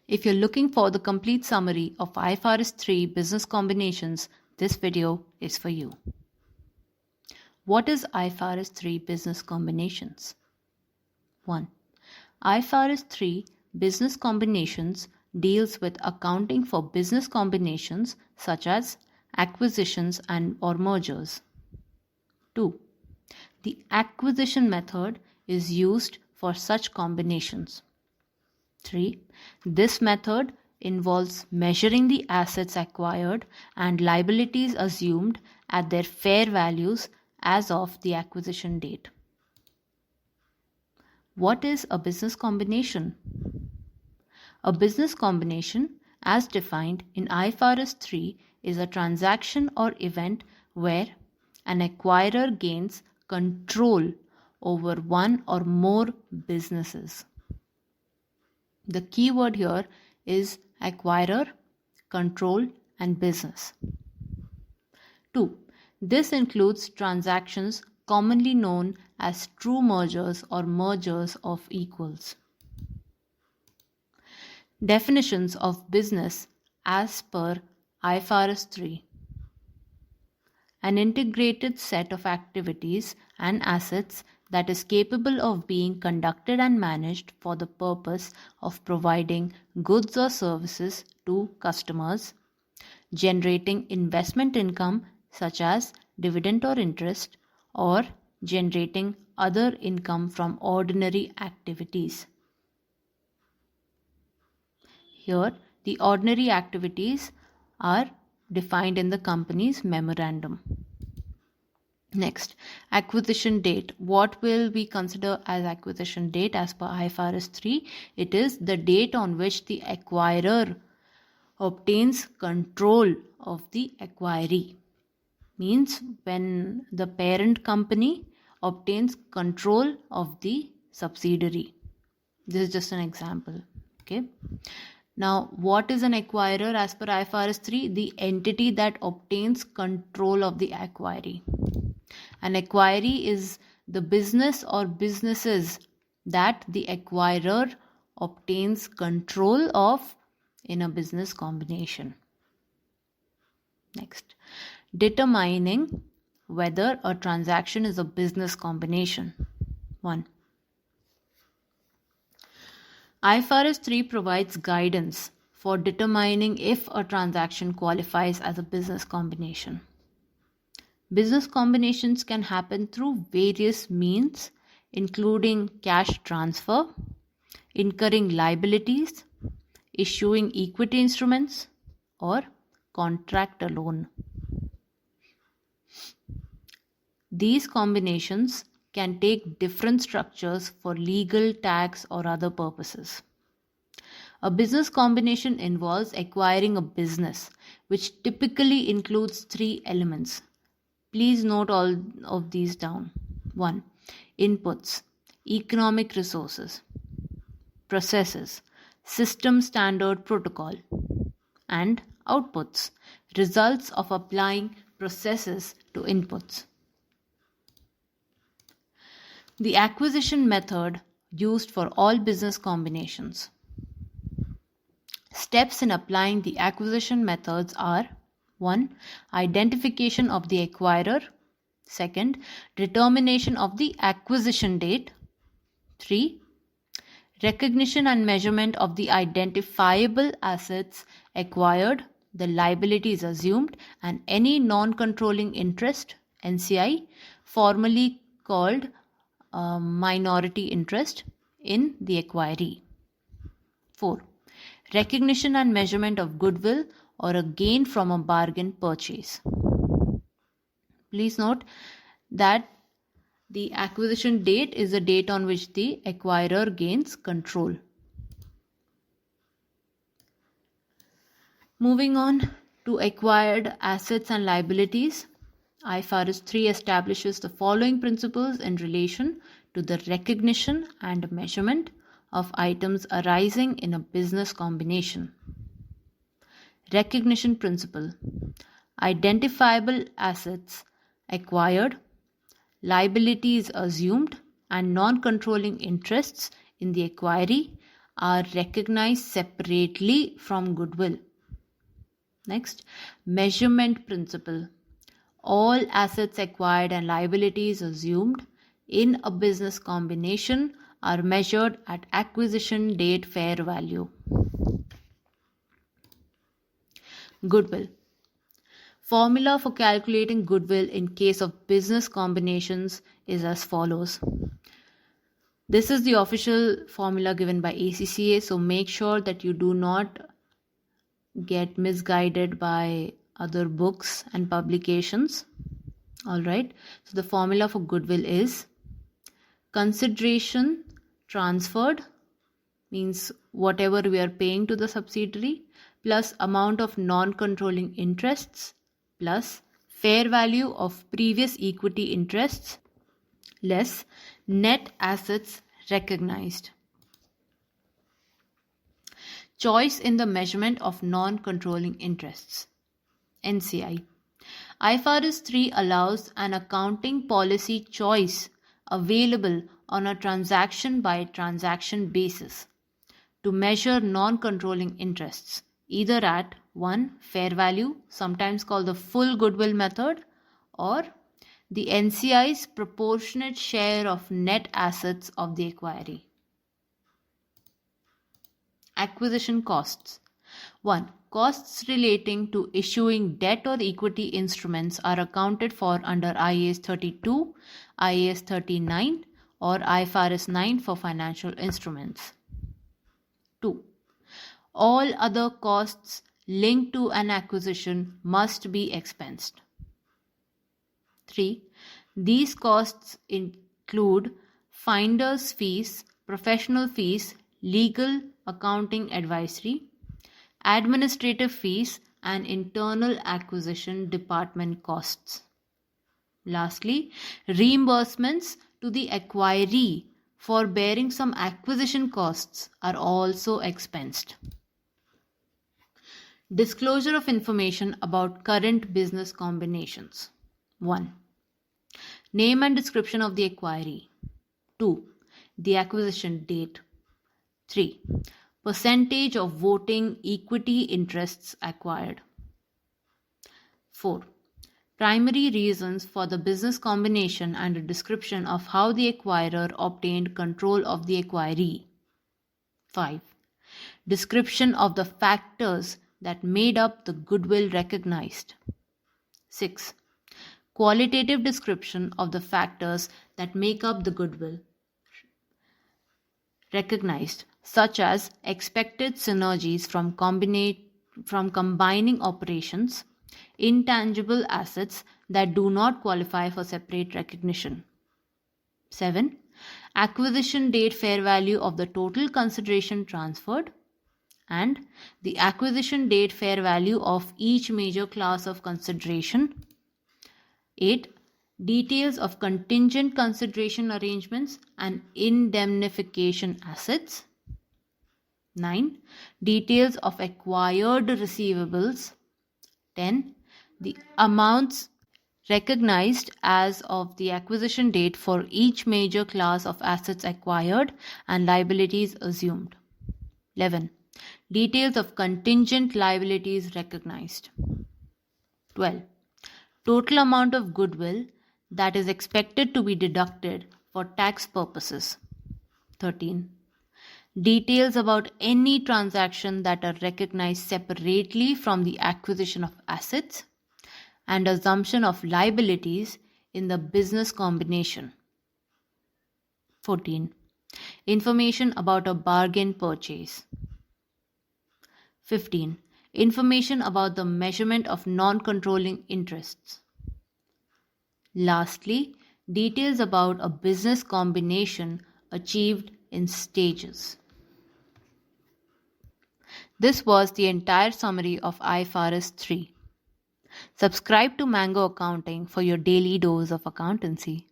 If you're looking for the complete summary of IFRS 3 business combinations, this video is for you. What is IFRS 3 business combinations? 1. IFRS 3 business combinations deals with accounting for business combinations such as acquisitions and or mergers. 2. The acquisition method is used for such combinations. 3. This method involves measuring the assets acquired and liabilities assumed at their fair values as of the acquisition date. What is a business combination? A business combination, as defined in IFRS 3, is a transaction or event where an acquirer gains control over one or more businesses. The key word here is acquirer, control, and business. 2. This includes transactions commonly known as true mergers or mergers of equals. Definitions of business as per IFRS 3. An integrated set of activities and assets that is capable of being conducted and managed for the purpose of providing goods or services to customers, generating investment income such as dividend or interest, or generating other income from ordinary activities. Here, the ordinary activities are defined in the company's memorandum. Next, acquisition date. What will we consider as acquisition date as per IFRS 3? It is the date on which the acquirer obtains control of the acquiree. Means when the parent company obtains control of the subsidiary. This is just an example. Okay. Now, what is an acquirer as per IFRS 3? The entity that obtains control of the acquiree. An acquiree is the business or businesses that the acquirer obtains control of in a business combination. Next, determining whether a transaction is a business combination. 1. IFRS 3 provides guidance for determining if a transaction qualifies as a business combination. Business combinations can happen through various means, including cash transfer, incurring liabilities, issuing equity instruments, or contract a loan. These combinations can take different structures for legal, tax, or other purposes. A business combination involves acquiring a business, which typically includes 3 elements. Please note all of these down. 1. Inputs, economic resources, processes, system standard protocol, and outputs, results of applying processes to inputs. The acquisition method used for all business combinations. Steps in applying the acquisition methods are: 1. Identification of the acquirer. 2. Determination of the acquisition date. 3. Recognition and measurement of the identifiable assets acquired, the liabilities assumed, and any non-controlling interest, NCI, formally called minority interest, in the acquiree. 4. Recognition and measurement of goodwill or a gain from a bargain purchase. Please note that the acquisition date is the date on which the acquirer gains control. Moving on to acquired assets and liabilities, IFRS 3 establishes the following principles in relation to the recognition and measurement of items arising in a business combination. Recognition principle: identifiable assets acquired, liabilities assumed, and non-controlling interests in the acquiree are recognized separately from goodwill. Next, measurement principle. All assets acquired and liabilities assumed in a business combination are measured at acquisition date fair value. Goodwill. Formula for calculating goodwill in case of business combinations is as follows. This is the official formula given by ACCA, so make sure that you do not get misguided by other books and publications. Alright, so the formula for goodwill is consideration transferred, means whatever we are paying to the subsidiary, plus amount of non-controlling interests, plus fair value of previous equity interests, less net assets recognized. Choice in the measurement of non-controlling interests. NCI. IFRS 3 allows an accounting policy choice available on a transaction-by-transaction basis to measure non-controlling interests, either at 1. Fair value, sometimes called the full goodwill method, or the NCI's proportionate share of net assets of the acquiree. Acquisition costs. 1. Costs relating to issuing debt or equity instruments are accounted for under IAS 32, IAS 39 or IFRS 9 for financial instruments. 2. All other costs linked to an acquisition must be expensed. 3. These costs include finder's fees, professional fees, legal, accounting advisory, administrative fees, and internal acquisition department costs. Lastly, reimbursements to the acquiree for bearing some acquisition costs are also expensed. Disclosure of information about current business combinations. 1. Name and description of the acquiree. 2. The acquisition date. 3. Percentage of voting equity interests acquired. 4. Primary reasons for the business combination and a description of how the acquirer obtained control of the acquiree. 5. Description of the factors that made up the goodwill recognized. 6. Qualitative description of the factors that make up the goodwill recognized, such as expected synergies from combining operations, intangible assets that do not qualify for separate recognition. 7. Acquisition date fair value of the total consideration transferred, and the acquisition date fair value of each major class of consideration. 8. Details of contingent consideration arrangements and indemnification assets. 9. Details of acquired receivables. 10. The amounts recognized as of the acquisition date for each major class of assets acquired and liabilities assumed. 11. Details of contingent liabilities recognized. 12. Total amount of goodwill that is expected to be deducted for tax purposes. 13. Details about any transaction that are recognized separately from the acquisition of assets and assumption of liabilities in the business combination. 14. Information about a bargain purchase. 15. Information about the measurement of non-controlling interests. Lastly, details about a business combination achieved in stages. This was the entire summary of IFRS 3. Subscribe to Mango Accounting for your daily dose of accountancy.